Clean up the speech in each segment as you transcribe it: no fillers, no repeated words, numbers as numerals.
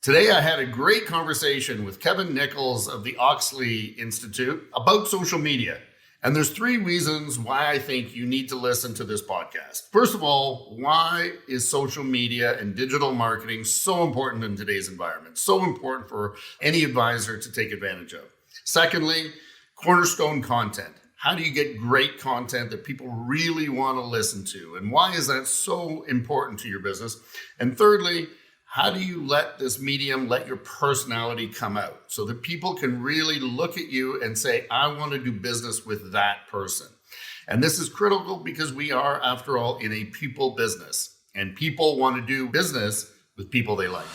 Today, I had a great conversation with Kevin Nichols of the Oxley Institute about social media. And there's 3 reasons why I think you need to listen to this podcast. First of all, why is social media and digital marketing so important in today's environment? So important for any advisor to take advantage of. Secondly, cornerstone content. How do you get great content that people really want to listen to? And why is that so important to your business? And thirdly, how do you let this medium, let your personality come out so that people can really look at you and say, I want to do business with that person? And this is critical because we are, after all, in a people business, and people want to do business with people they like.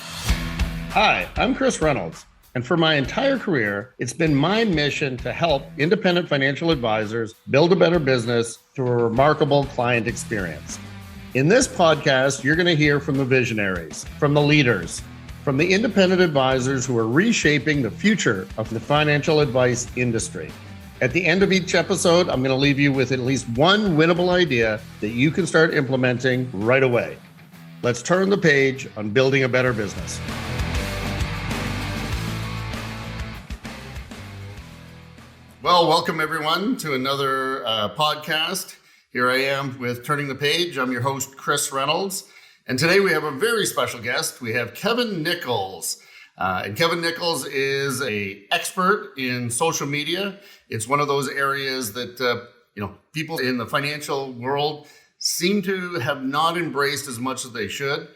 Hi, I'm Chris Reynolds. And for my entire career, it's been my mission to help independent financial advisors build a better business through a remarkable client experience. In this podcast, you're going to hear from the visionaries, from the leaders, from the independent advisors who are reshaping the future of the financial advice industry. At the end of each episode, I'm going to leave you with at least one winnable idea that you can start implementing right away. Let's turn the page on building a better business. Well, welcome everyone to another podcast. Here I am with Turning the Page. I'm your host, Chris Reynolds. And today we have a very special guest. We have Kevin Nichols. And Kevin Nichols is an expert in social media. It's one of those areas that people in the financial world seem to have not embraced as much as they should.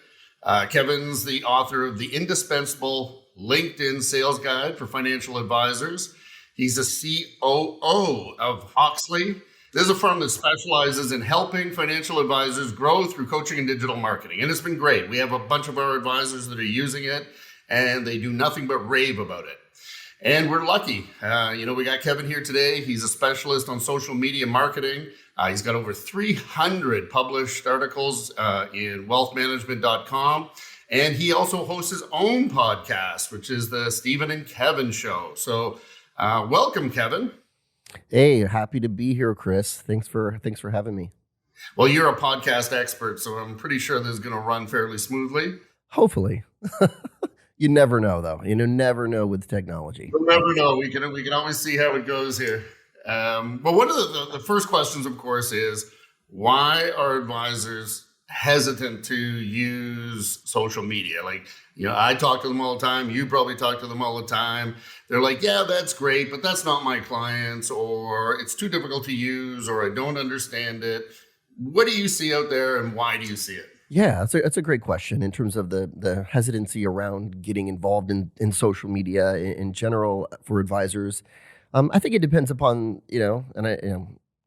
Kevin's the author of the indispensable LinkedIn Sales Guide for Financial Advisors. He's a COO of Oxley. This is a firm that specializes in helping financial advisors grow through coaching and digital marketing. And it's been great. We have a bunch of our advisors that are using it, and they do nothing but rave about it. And we're lucky. We got Kevin here today. He's a specialist on social media marketing. He's got over 300 published articles in wealthmanagement.com. And he also hosts his own podcast, which is the Stephen and Kevin Show. So welcome, Kevin. Hey, happy to be here, Chris. Thanks for having me. Well, you're a podcast expert, so I'm pretty sure this is going to run fairly smoothly. Hopefully. You never know, though. Never know with technology. We'll never know. We can always see how it goes here. But one of the first questions, of course, is why are advisors hesitant to use social media? I talk to them all the time. You probably talk to them all the time. They're like, yeah, that's great, but that's not my clients, or it's too difficult to use, or I don't understand it. What do you see out there, and why do you see it? Yeah, that's a great question in terms of the hesitancy around getting involved in social media in general for advisors. I think it depends upon,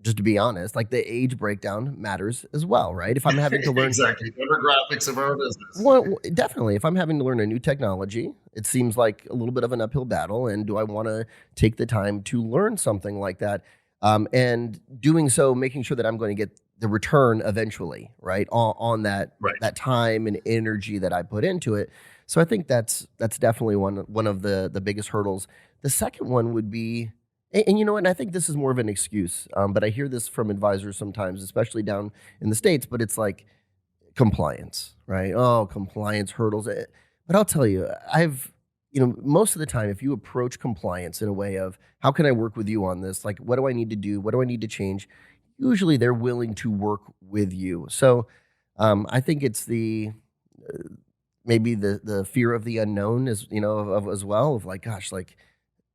just to be honest, like the age breakdown matters as well, right? If I'm having to learn exactly demographics of our business. Well, definitely. If I'm having to learn a new technology, it seems like a little bit of an uphill battle. And do I want to take the time to learn something like that? And doing so, making sure that I'm going to get the return eventually, right? On that that time and energy that I put into it. So I think that's definitely one of the biggest hurdles. The second one would be, and I think this is more of an excuse, but I hear this from advisors sometimes, especially down in the States, but it's like compliance, right? Oh, compliance hurdles. But I'll tell you, most of the time, if you approach compliance in a way of, how can I work with you on this? Like, what do I need to do? What do I need to change? Usually they're willing to work with you. So I think it's maybe the fear of the unknown as well, of like, gosh, like,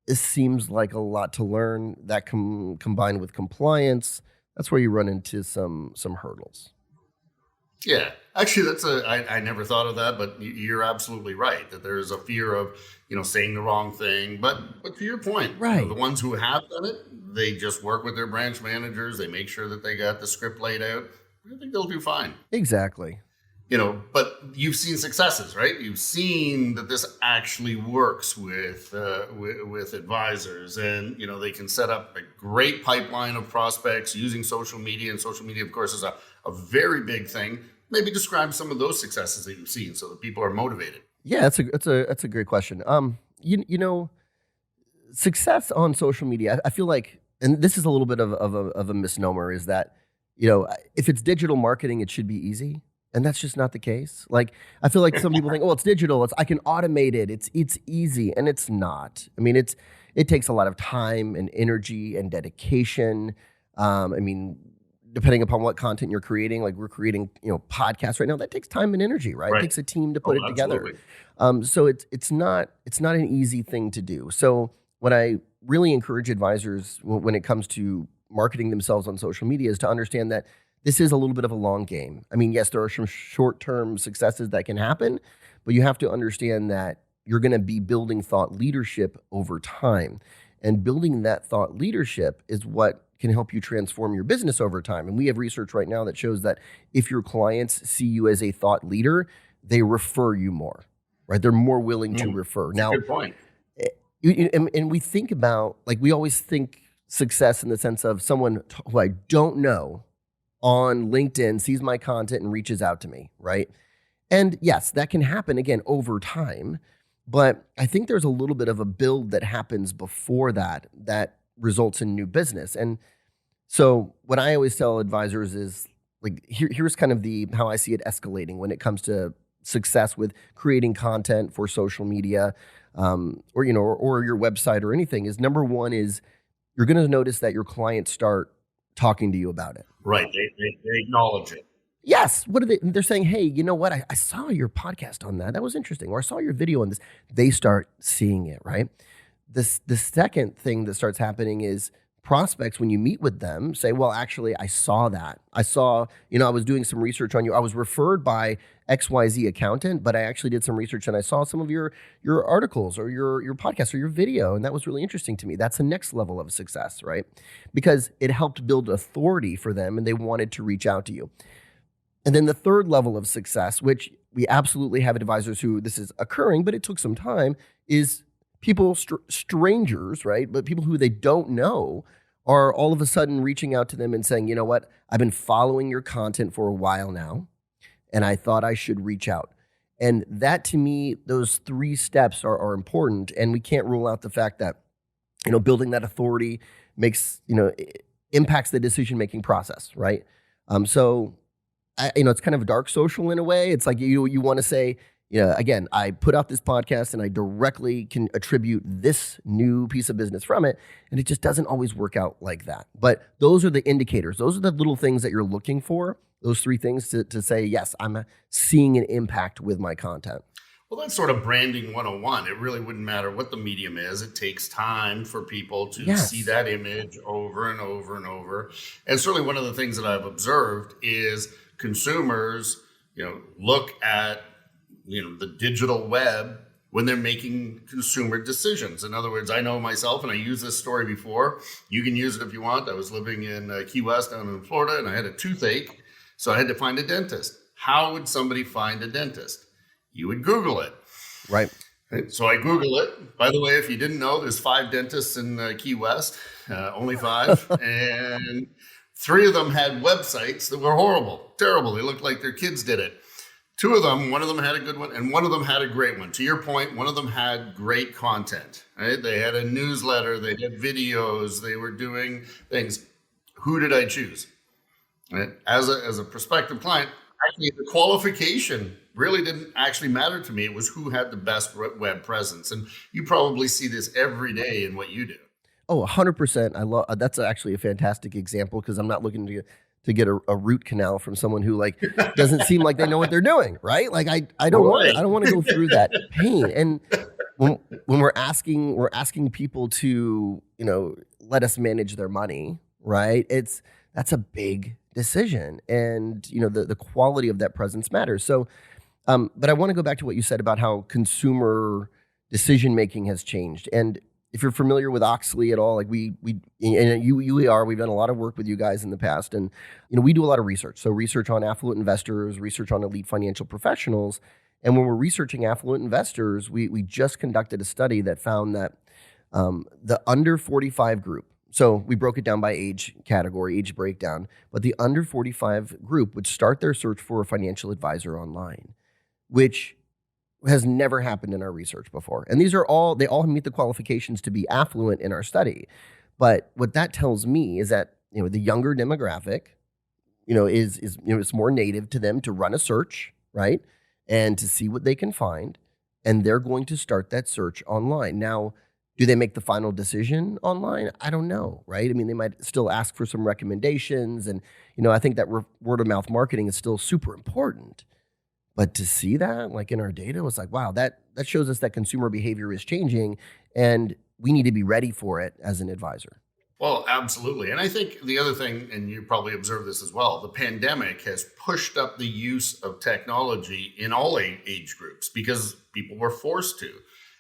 this seems like a lot to learn. That combined with compliance, that's where you run into some hurdles. Yeah, actually, I never thought of that, but you're absolutely right that there's a fear of saying the wrong thing. But to your point, right? The ones who have done it, they just work with their branch managers. They make sure that they got the script laid out. I think they'll do fine. Exactly. But you've seen successes, right? You've seen that this actually works with advisors, and they can set up a great pipeline of prospects using social media. And social media, of course, is a very big thing. Maybe describe some of those successes that you've seen, so that people are motivated. Yeah, that's a greit question. Success on social media, I feel like, and this is a little bit of a misnomer, is that if it's digital marketing, it should be easy. And that's just not the case. Like, I feel like some people think, oh, it's digital. I can automate it. It's easy. And it's not. I mean, it takes a lot of time and energy and dedication. I mean, depending upon what content you're creating, like we're creating, podcasts right now, that takes time and energy, right? It Right. takes a team to Oh, put it together. absolutely. So it's not an easy thing to do. So what I really encourage advisors when it comes to marketing themselves on social media is to understand that this is a little bit of a long game. I mean, yes, there are some short-term successes that can happen, but you have to understand that you're going to be building thought leadership over time. And building that thought leadership is what can help you transform your business over time. And we have research right now that shows that if your clients see you as a thought leader, they refer you more, right? They're more willing to refer. That's a Now, good point. and we think about, like, we always think success in the sense of someone who I don't know on LinkedIn sees my content and reaches out to me, right? And yes, that can happen again over time, but I think there's a little bit of a build that happens before that results in new business. And so what I always tell advisors is, like, here's kind of how I see it escalating when it comes to success with creating content for social media, or your website or anything. Is number one is you're going to notice that your clients start talking to you about it. Right. They acknowledge it. Yes. What are they? They're saying, hey, you know what? I saw your podcast on that. That was interesting. Or I saw your video on this. They start seeing it, right? The second thing that starts happening is prospects, when you meet with them, say, well, actually, I saw that. I saw, I was doing some research on you. I was referred by XYZ accountant, but I actually did some research and I saw some of your articles or your podcast or your video. And that was really interesting to me. That's the next level of success, right? Because it helped build authority for them and they wanted to reach out to you. And then the third level of success, which we absolutely have advisors who this is occurring, but it took some time, is people, strangers, right? But people who they don't know are all of a sudden reaching out to them and saying, you know what, I've been following your content for a while now, and I thought I should reach out. And that, to me, those three steps are important. And we can't rule out the fact that, building that authority impacts the decision-making process, right? So it's kind of a dark social in a way. It's like you want to say, again, I put out this podcast and I directly can attribute this new piece of business from it. And it just doesn't always work out like that. But those are the indicators. Those are the little things that you're looking for. Those three things to say, yes, I'm seeing an impact with my content. Well, that's sort of branding 101. It really wouldn't matter what the medium is. It takes time for people to see that image over and over and over. And certainly one of the things that I've observed is consumers, look at, the digital web when they're making consumer decisions. In other words, I know myself, and I used this story before. You can use it if you want. I was living in Key West down in Florida, and I had a toothache, so I had to find a dentist. How would somebody find a dentist? You would Google it. Right. So I Google it. By the way, if you didn't know, there's 5 dentists in Key West, only 5. And 3 of them had websites that were horrible, terrible. They looked like their kids did it. 2 of them, one of them had a good one and one of them had a great one. To your point, one of them had great content, right? They had a newsletter, they had videos, they were doing things. Who did I choose? Right? As a prospective client, actually the qualification really didn't actually matter to me. It was who had the best web presence. And you probably see this every day in what you do. Oh, 100%. I love that's actually a fantastic example because I'm not looking to get a root canal from someone who doesn't seem like they know what they're doing, right? Like I don't want to go through that pain. And when we're asking people to, let us manage their money, right? That's a big decision. And, the quality of that presence matters. So, but I want to go back to what you said about how consumer decision-making has changed. And if you're familiar with Oxley at all, like we are, we've done a lot of work with you guys in the past, and we do a lot of research. So research on affluent investors, research on elite financial professionals, and when we're researching affluent investors, we just conducted a study that found that the under 45 group. So we broke it down by age category, age breakdown, but the under 45 group would start their search for a financial advisor online, which has never happened in our research before. And they all meet the qualifications to be affluent in our study. But what that tells me is that, the younger demographic, it's more native to them to run a search, right? And to see what they can find. And they're going to start that search online. Now, do they make the final decision online? I don't know, right? I mean, they might still ask for some recommendations. And, I think that word of mouth marketing is still super important. But to see that, like in our data, was like, wow, that shows us that consumer behavior is changing, and we need to be ready for it as an advisor. Well, absolutely. And I think the other thing, and you probably observed this as well, the pandemic has pushed up the use of technology in all age groups because people were forced to.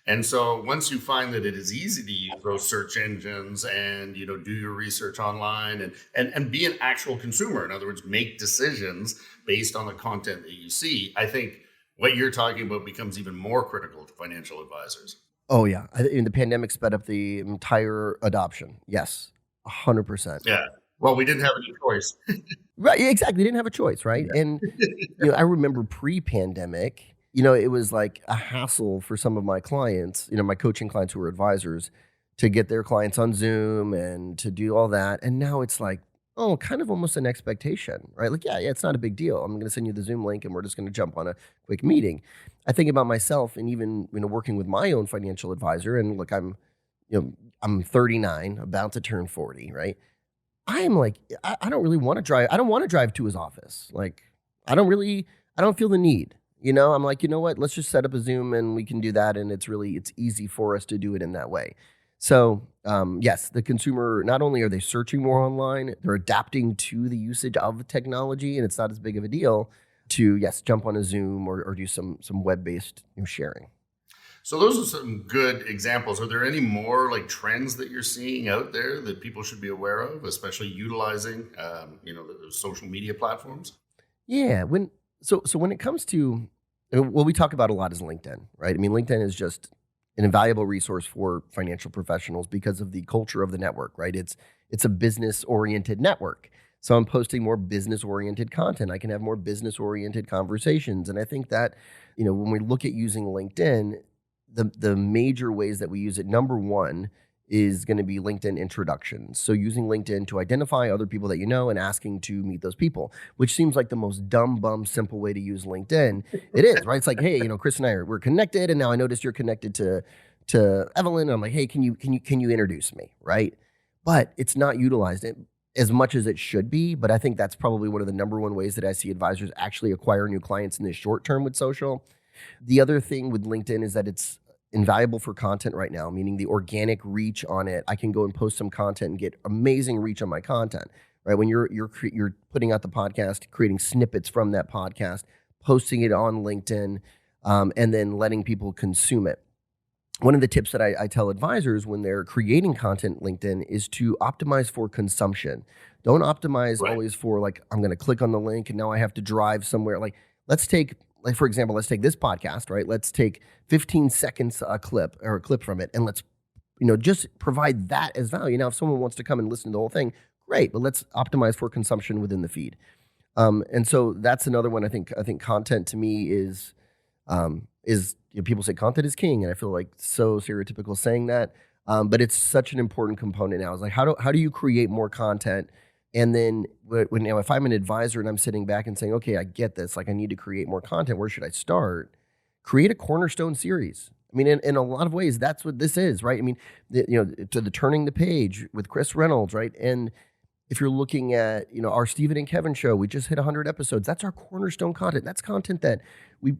And so once you find that it is easy to use those search engines and, do your research online and be an actual consumer, in other words, make decisions based on the content that you see, I think what you're talking about becomes even more critical to financial advisors. Oh, yeah. The pandemic sped up the entire adoption. Yes, 100%. Yeah. Well, we didn't have any choice. Right. Yeah, exactly. They didn't have a choice, right? Yeah. And, I remember pre-pandemic, it was like a hassle for some of my clients, my coaching clients who were advisors, to get their clients on Zoom and to do all that. And now it's like, oh, kind of almost an expectation, right? Like, yeah, it's not a big deal. I'm going to send you the Zoom link and we're just going to jump on a quick meeting. I think about myself and even, working with my own financial advisor. And look, I'm 39, about to turn 40, right? I'm like, I don't really want to drive. I don't want to drive to his office. Like, I don't feel the need. I'm like, you know what? Let's just set up a Zoom and we can do that. And it's easy for us to do it in that way. So, yes, the consumer, not only are they searching more online, they're adapting to the usage of technology, and it's not as big of a deal to, yes, jump on a Zoom or do some web-based sharing. So those are some good examples. Are there any more like trends that you're seeing out there that people should be aware of, especially utilizing, the social media platforms? Yeah. So when it comes to, what we talk about a lot is LinkedIn, right? I mean, LinkedIn is just an invaluable resource for financial professionals because of the culture of the network, right? It's a business-oriented network. So I'm posting more business-oriented content. I can have more business-oriented conversations. And I think that, when we look at using LinkedIn, the major ways that we use it, number one, is going to be LinkedIn introductions. So using LinkedIn to identify other people that you know and asking to meet those people, which seems like the most dumb bum simple way to use LinkedIn. It is, right? It's like, hey, Chris and we're connected, and now I noticed you're connected to Evelyn. And I'm like, hey, can you introduce me, right? But it's not utilized as much as it should be. But I think that's probably one of the number one ways that I see advisors actually acquire new clients in the short term with social. The other thing with LinkedIn is that it's invaluable for content right now, meaning the organic reach on it. I can go and post some content and get amazing reach on my content, right? When you're putting out the podcast, creating snippets from that podcast, posting it on LinkedIn, and then letting people consume it. One of the tips that I tell advisors when they're creating content LinkedIn is to optimize for consumption. Don't optimize always for like, I'm going to click on the link and now I have to drive somewhere. Like, for example, let's take this podcast, right? Let's take 15 seconds a clip from it, and let's, just provide that as value. Now, if someone wants to come and listen to the whole thing, great, but let's optimize for consumption within the feed. And so that's another one. I think content to me is people say content is king, and I feel like so stereotypical saying that, but it's such an important component now. It's like how do you create more content? And then if I'm an advisor and I'm sitting back and saying, okay, I get this, like I need to create more content, where should I start? Create a cornerstone series. I mean, in a lot of ways, that's what this is, right? I mean, to the Turning the Page with Chris Reynolds, right? And if you're looking at, our Stephen and Kevin show, we just hit 100 episodes. That's our cornerstone content. That's content that we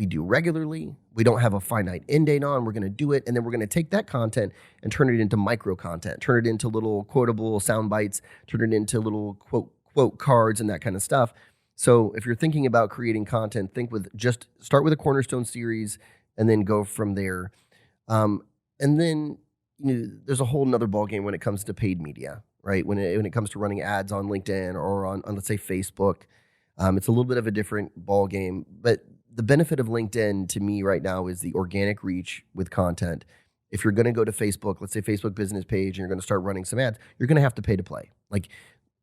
do regularly. We don't have a finite end date on. We're going to do it, and then we're going to take that content and turn it into micro content, turn it into little quotable sound bites, turn it into little quote cards and that kind of stuff. So if you're thinking about creating content, start with a cornerstone series and then go from there. And then there's a whole nother ballgame when it comes to paid media, right? When it comes to running ads on LinkedIn or on let's say Facebook, it's a little bit of a different ballgame. But the benefit of LinkedIn to me right now is the organic reach with content. If you're going to go to Facebook, let's say Facebook business page, and you're going to start running some ads, you're going to have to pay to play. Like,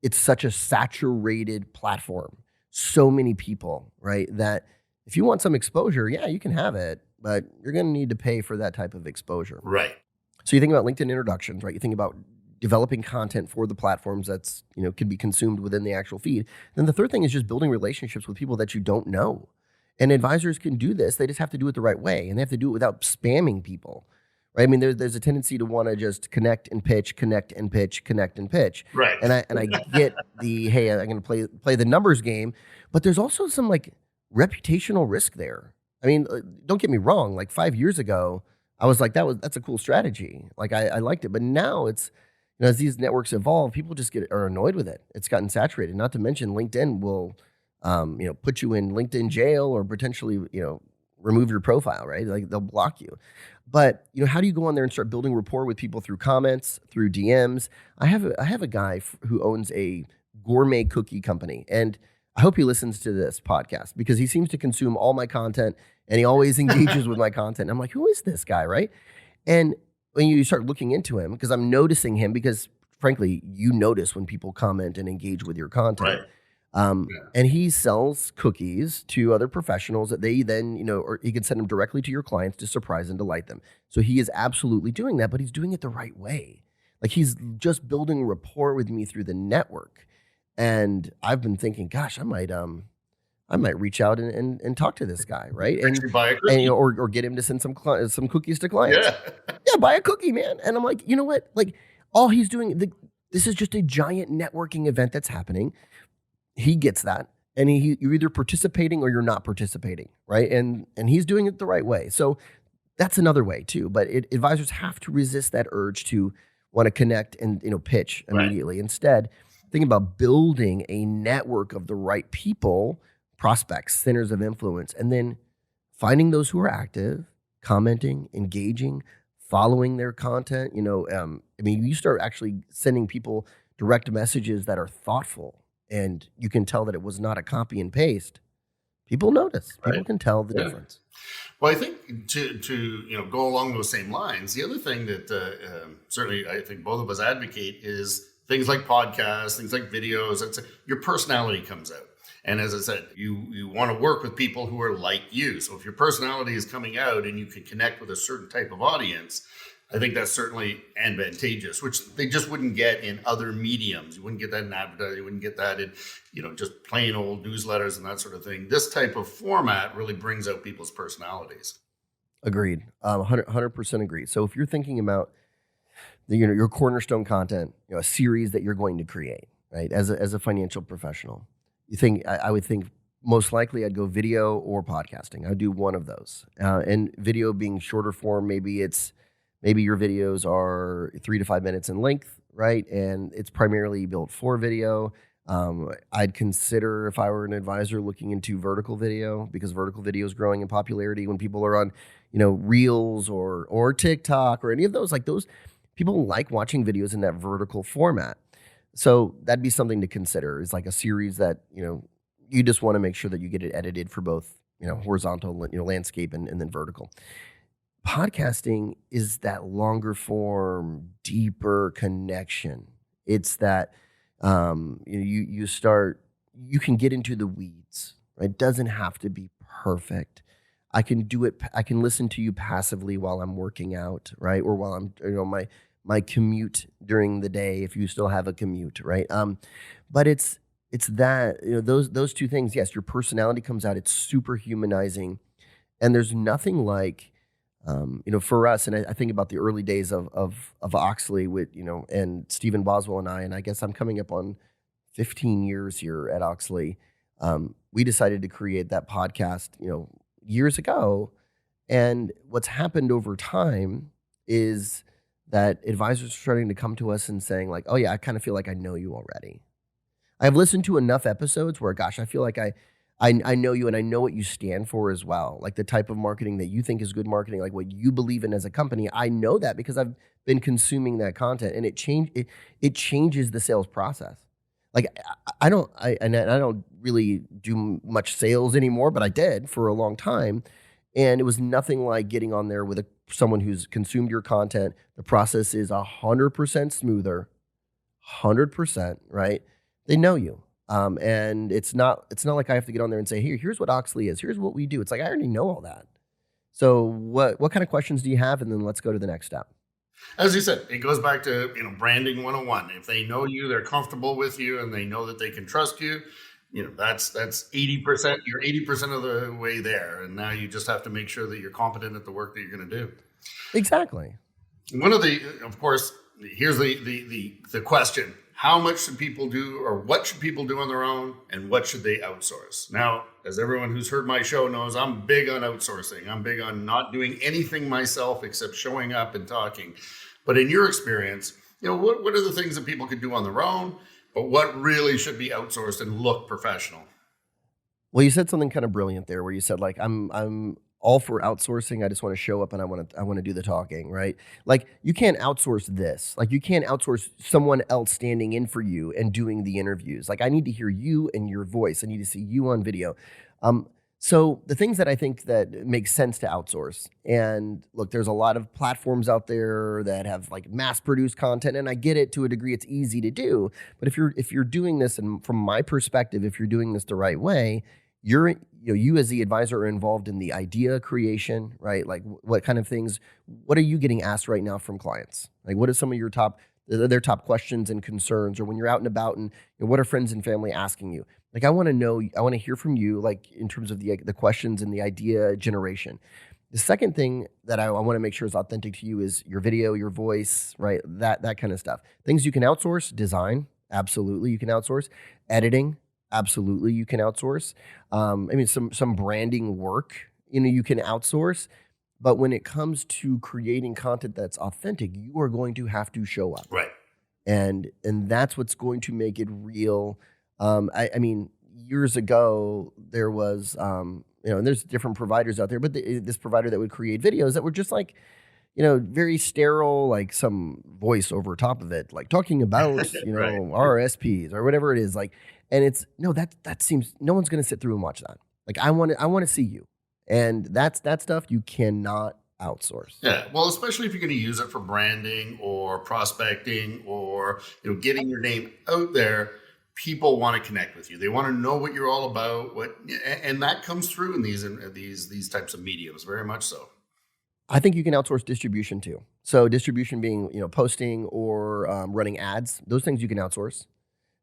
it's such a saturated platform. So many people, right? That if you want some exposure, yeah, you can have it, but you're going to need to pay for that type of exposure. Right. So you think about LinkedIn introductions, right? You think about developing content for the platforms that's, can be consumed within the actual feed. Then the third thing is just building relationships with people that you don't know. And advisors can do this. They just have to do it the right way, and they have to do it without spamming people. Right? I mean, there's a tendency to want to just connect and pitch, connect and pitch, connect and pitch. Right. And I get the, hey, I'm going to play the numbers game, but there's also some like reputational risk there. I mean, don't get me wrong. Like 5 years ago, I was like, that's a cool strategy. Like I liked it, but now it's, as these networks evolve, people just are annoyed with it. It's gotten saturated. Not to mention LinkedIn will, put you in LinkedIn jail or potentially, remove your profile, right? Like they'll block you. But, how do you go on there and start building rapport with people through comments, through DMs? I have a guy who owns a gourmet cookie company, and I hope he listens to this podcast because he seems to consume all my content and he always engages with my content. I'm like, who is this guy, right? And when you start looking into him, because I'm noticing him, because frankly, you notice when people comment and engage with your content. Right. And he sells cookies to other professionals that they then, or he can send them directly to your clients to surprise and delight them. So he is absolutely doing that, but he's doing it the right way. Like he's just building rapport with me through the network. And I've been thinking, gosh, I might reach out and talk to this guy, right? Actually buy a cookie. And or get him to send some cookies to clients. Yeah. Buy a cookie, man. And I'm like, you know what? Like all he's doing, this is just a giant networking event that's happening. He gets that, and you're either participating or you're not participating, right? And he's doing it the right way. So that's another way too. But advisors have to resist that urge to want to connect and pitch immediately. Right. Instead, think about building a network of the right people, prospects, centers of influence, and then finding those who are active, commenting, engaging, following their content. You start actually sending people direct messages that are thoughtful, and you can tell that it was not a copy and paste. People notice. People can tell the difference. Well, I think to go along those same lines, the other thing that certainly I think both of us advocate is things like podcasts, things like videos. Your personality comes out. And as I said, you want to work with people who are like you. So if your personality is coming out and you can connect with a certain type of audience, I think that's certainly advantageous, which they just wouldn't get in other mediums. You wouldn't get that in advertising. You wouldn't get that in, just plain old newsletters and that sort of thing. This type of format really brings out people's personalities. Agreed. 100% agreed. So if you're thinking about your cornerstone content, a series that you're going to create, right, as a financial professional, I would think most likely I'd go video or podcasting. I'd do one of those. And video being shorter form, maybe your videos are 3 to 5 minutes in length, right? And it's primarily built for video. I'd consider, if I were an advisor, looking into vertical video, because vertical video is growing in popularity when people are on, Reels or TikTok or any of those. Like those, people like watching videos in that vertical format. So that'd be something to consider. Is like a series that, you just want to make sure that you get it edited for both, horizontal, landscape and then vertical. Podcasting is that longer form, deeper connection. It's that you can get into the weeds, right? It doesn't have to be perfect. I can do it. I can listen to you passively while I'm working out, right? Or while I'm, my commute during the day, if you still have a commute, right? But it's that, those two things. Yes, your personality comes out. It's super humanizing, and there's nothing like, for us, and I think about the early days of Oxley with, and Stephen Boswell and I guess I'm coming up on 15 years here at Oxley. We decided to create that podcast, years ago. And what's happened over time is that advisors are starting to come to us and saying like, oh yeah, I kind of feel like I know you already. I've listened to enough episodes where, gosh, I feel like I know you and I know what you stand for as well. Like the type of marketing that you think is good marketing, like what you believe in as a company. I know that because I've been consuming that content, and it changes the sales process. Like I don't really do much sales anymore, but I did for a long time. And it was nothing like getting on there with someone who's consumed your content. The process is 100% smoother, 100%, right? They know you. And it's not like I have to get on there and say, here's what Oxley is. Here's what we do. It's like, I already know all that. So what kind of questions do you have? And then let's go to the next step. As you said, it goes back to, branding 101. If they know you, they're comfortable with you, and they know that they can trust you, that's 80%. You're 80% of the way there, and now you just have to make sure that you're competent at the work that you're going to do. Exactly. One of the, of course, here's the question: how much should people do, or what should people do on their own, and what should they outsource? Now, as everyone who's heard my show knows, I'm big on outsourcing. I'm big on not doing anything myself except showing up and talking. But in your experience, what are the things that people could do on their own, but what really should be outsourced and look professional? Well, you said something kind of brilliant there where you said like I'm all for outsourcing. I just want to show up and I want to do the talking, right? Like you can't outsource this. Like you can't outsource someone else standing in for you and doing the interviews. Like I need to hear you and your voice. I need to see you on video. So the things that I think that make sense to outsource, and look, there's a lot of platforms out there that have like mass produced content, and I get it to a degree. It's easy to do, but if you're doing this, and from my perspective, if you're doing this the right way, you as the advisor are involved in the idea creation, right? Like what kind of things, what are you getting asked right now from clients? Like what are some of their top questions and concerns, or when you're out and about, and what are friends and family asking you? Like I want to know, I want to hear from you, like in terms of the questions and the idea generation. The second thing that I want to make sure is authentic to you is your video, your voice, right? That kind of stuff. Things you can outsource: design, absolutely you can outsource; editing, absolutely you can outsource. Some branding work, you can outsource. But when it comes to creating content that's authentic, you are going to have to show up. Right. And that's what's going to make it real. Years ago there was, and there's different providers out there, but this provider that would create videos that were just like, very sterile, like some voice over top of it, like talking about, Right. RSPs or whatever it is, like, and it's that seems no one's going to sit through and watch that. Like I want to see you, and that stuff you cannot outsource. Yeah, well, especially if you're going to use it for branding or prospecting or getting your name out there, people want to connect with you. They want to know what you're all about. And that comes through in these types of mediums, very much so. I think you can outsource distribution too. So distribution being posting or running ads. Those things you can outsource.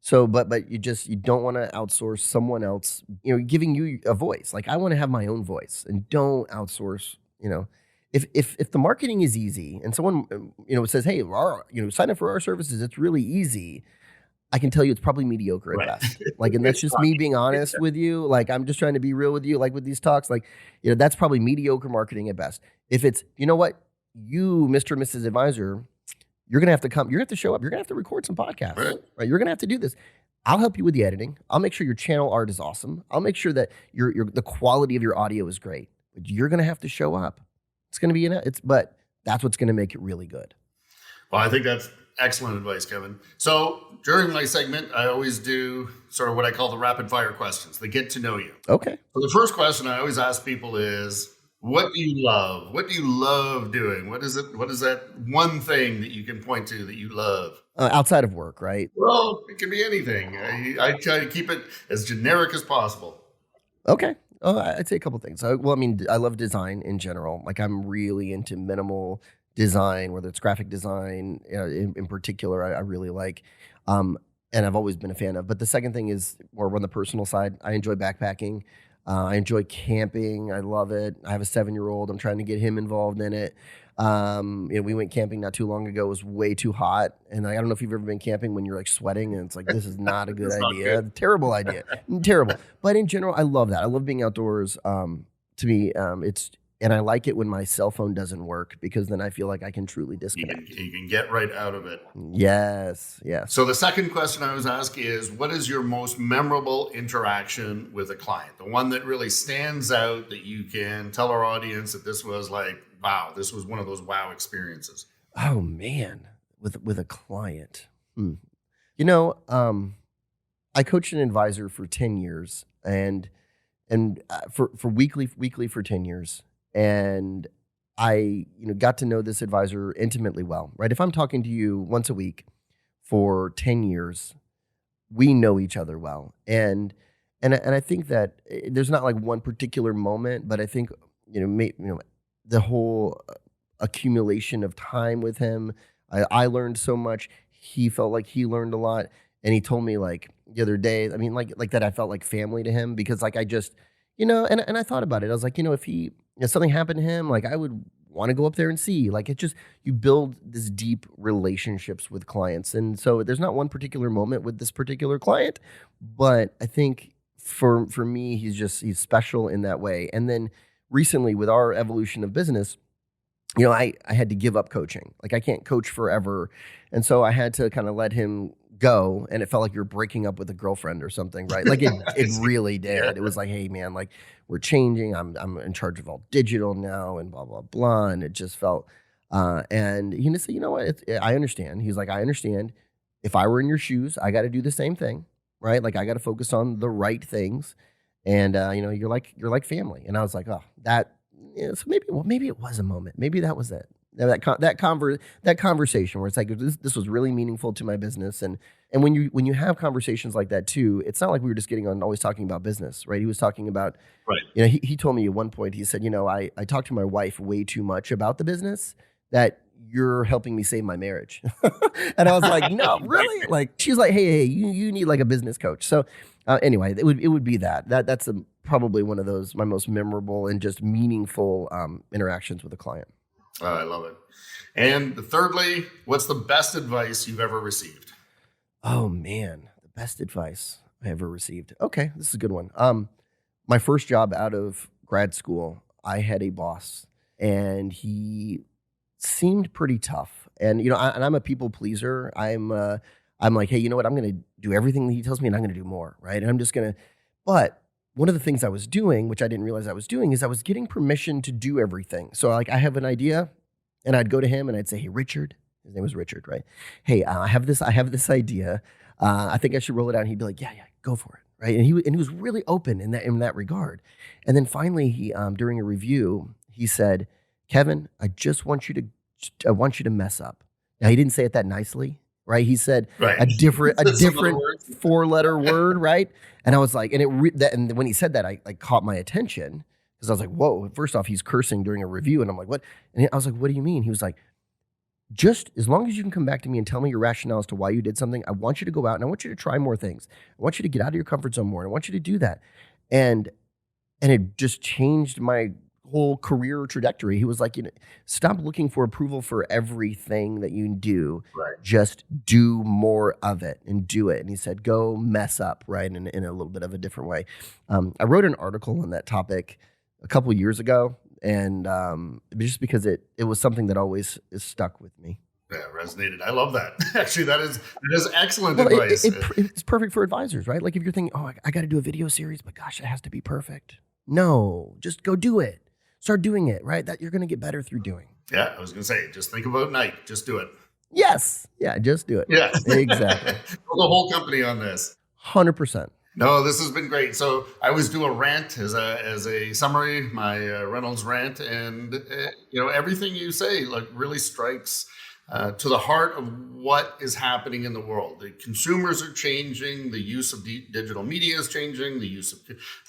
So, but you don't want to outsource someone else, giving you a voice. Like I want to have my own voice, and don't outsource. If the marketing is easy and someone says, hey, sign up for our services, it's really easy. I can tell you it's probably mediocre at Right. best. Like, and that's just me being honest with you. Like, I'm just trying to be real with you. Like with these talks, like, that's probably mediocre marketing at best. If it's, what, you, Mr. and Mrs. Advisor, you're going to have to come, you're going to have to show up. You're going to have to record some podcasts, right? You're going to have to do this. I'll help you with the editing. I'll make sure your channel art is awesome. I'll make sure that the quality of your audio is great, but you're going to have to show up. It's going to be, but that's what's going to make it really good. Well, I think that's excellent advice, Kevin. So during my segment, I always do sort of what I call the rapid fire questions. They get to know you. Okay. So the first question I always ask people is, what do you love? What do you love doing? What is it? What is that one thing that you can point to that you love? Outside of work, right? Well, it can be anything. I try to keep it as generic as possible. Okay. I'd say a couple things. I love design in general. Like I'm really into minimal design, whether it's graphic design in particular, I really like. And I've always been a fan of. But the second thing is more on the personal side. I enjoy backpacking. I enjoy camping. I love it. I have a 7-year-old. I'm trying to get him involved in it. We went camping not too long ago. It was way too hot. And I don't know if you've ever been camping when you're like sweating and it's like, this is not a good idea. Terrible idea. Terrible. But in general, I love that. I love being outdoors. To me, and I like it when my cell phone doesn't work, because then I feel like I can truly disconnect. You can get right out of it. Yes. So the second question I was asked is, what is your most memorable interaction with a client? The one that really stands out that you can tell our audience that this was like, wow, this was one of those wow experiences. Oh man, with a client. I coached an advisor for 10 years and for weekly for 10 years. And I, got to know this advisor intimately well, right? If I'm talking to you once a week for 10 years, we know each other well. And I think that there's not like one particular moment, but I think, the whole accumulation of time with him. I learned so much. He felt like he learned a lot. And he told me like the other day, I mean, like that I felt like family to him because like I just, and I thought about it. I was like, if something happened to him, like I would want to go up there and see. Like it just, you build this deep relationships with clients. And so there's not one particular moment with this particular client, but I think for me, he's special in that way. And then recently with our evolution of business, I had to give up coaching. Like I can't coach forever. And so I had to kind of let him go, and it felt like you're breaking up with a girlfriend or something, right? Like it really did. Yeah. It was like, hey man, like we're changing. I'm in charge of all digital now and blah, blah, blah. And it just felt, and he said, you know what? I understand. He's like, I understand. If I were in your shoes, I got to do the same thing, right? Like I got to focus on the right things. And, you're like family. And I was like, oh, so maybe it was a moment. Maybe that was it. That conversation where it's like this was really meaningful to my business, and when you have conversations like that too, it's not like we were just getting on always talking about business, right? He was talking about, right. He told me at one point, he said, I talk to my wife way too much about the business, that you're helping me save my marriage. And I was like, no, really? Like she's like, hey, you need like a business coach. So anyway, it would be that's probably one of those my most memorable and just meaningful interactions with a client. I love it. And thirdly, what's the best advice you've ever received? Oh man, the best advice I ever received. Okay, this is a good one. My first job out of grad school, I had a boss, and he seemed pretty tough. And I'm a people pleaser. I'm like, hey, you know what? I'm going to do everything that he tells me, and I'm going to do more, right? And I'm just going to. But one of the things I was doing, which I didn't realize I was doing, is I was getting permission to do everything. So like I have an idea, and I'd go to him and I'd say, hey, Richard, his name was Richard, right? Hey, I have this idea. I think I should roll it out. And he'd be like, yeah, go for it, right? And he was really open in that regard. And then finally, he during a review, he said, Kevin, I want you to mess up. Now he didn't say it that nicely, right? He said a different 4-letter word, right? And I was like, and when he said that, I caught my attention because I was like, whoa, first off, he's cursing during a review. And I'm like, what? And I was like, what do you mean? He was like, just as long as you can come back to me and tell me your rationale as to why you did something, I want you to go out and I want you to try more things. I want you to get out of your comfort zone more. And I want you to do that. And it just changed my whole career trajectory. He was like, stop looking for approval for everything that you do. Right. Just do more of it and do it. And he said, go mess up, right? In a little bit of a different way. I wrote an article on that topic a couple of years ago, and just because it was something that always is stuck with me. Yeah, resonated. I love that. Actually, that is excellent advice. It's perfect for advisors, right? Like if you're thinking, oh, I got to do a video series, but gosh, it has to be perfect. No, just go do it. Start doing it, right? That you're going to get better through doing. Yeah, I was going to say, just think about Nike. Just do it. Yes. Yeah, just do it. Yeah. Exactly. The whole company on this. 100%. No, this has been great. So I always do a rant as a summary, my Reynolds rant, and everything you say like really strikes to the heart of what is happening in the world. The consumers are changing. The use of digital media is changing. The use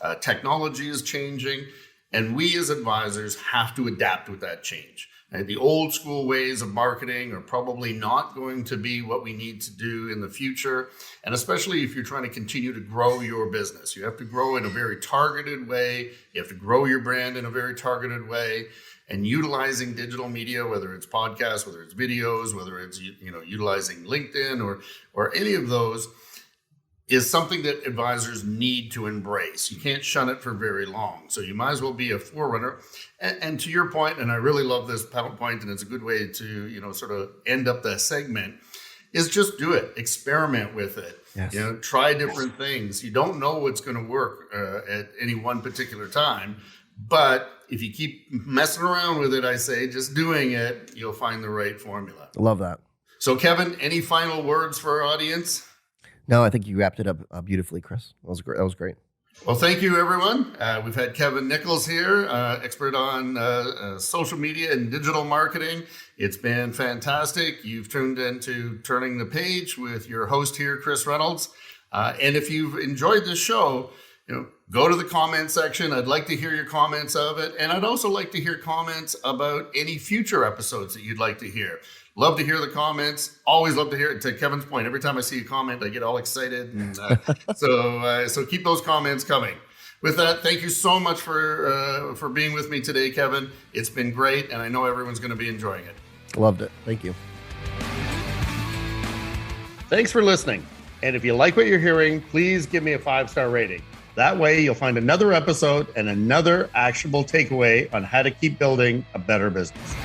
of technology is changing. And we as advisors have to adapt with that change. The old school ways of marketing are probably not going to be what we need to do in the future. And especially if you're trying to continue to grow your business, you have to grow in a very targeted way. You have to grow your brand in a very targeted way. And utilizing digital media, whether it's podcasts, whether it's videos, whether it's utilizing LinkedIn or any of those, is something that advisors need to embrace. You can't shun it for very long. So you might as well be a forerunner. And to your point, and I really love this point, and it's a good way to, sort of end up the segment, is just do it. Experiment with it. Yes. Try different things. You don't know what's going to work at any one particular time. But if you keep messing around with it, I say, just doing it, you'll find the right formula. Love that. So Kevin, any final words for our audience? No, I think you wrapped it up beautifully, Chris. That was great. That was great. Well, thank you, everyone. We've had Kevin Nichols here, expert on social media and digital marketing. It's been fantastic. You've tuned into Turning the Page with your host here, Chris Reynolds. And if you've enjoyed this show, go to the comment section. I'd like to hear your comments of it. And I'd also like to hear comments about any future episodes that you'd like to hear. Love to hear the comments. Always love to hear it. To Kevin's point, every time I see a comment, I get all excited. And so keep those comments coming. With that, thank you so much for being with me today, Kevin. It's been great, and I know everyone's going to be enjoying it. Loved it. Thank you. Thanks for listening. And if you like what you're hearing, please give me a 5-star rating. That way you'll find another episode and another actionable takeaway on how to keep building a better business.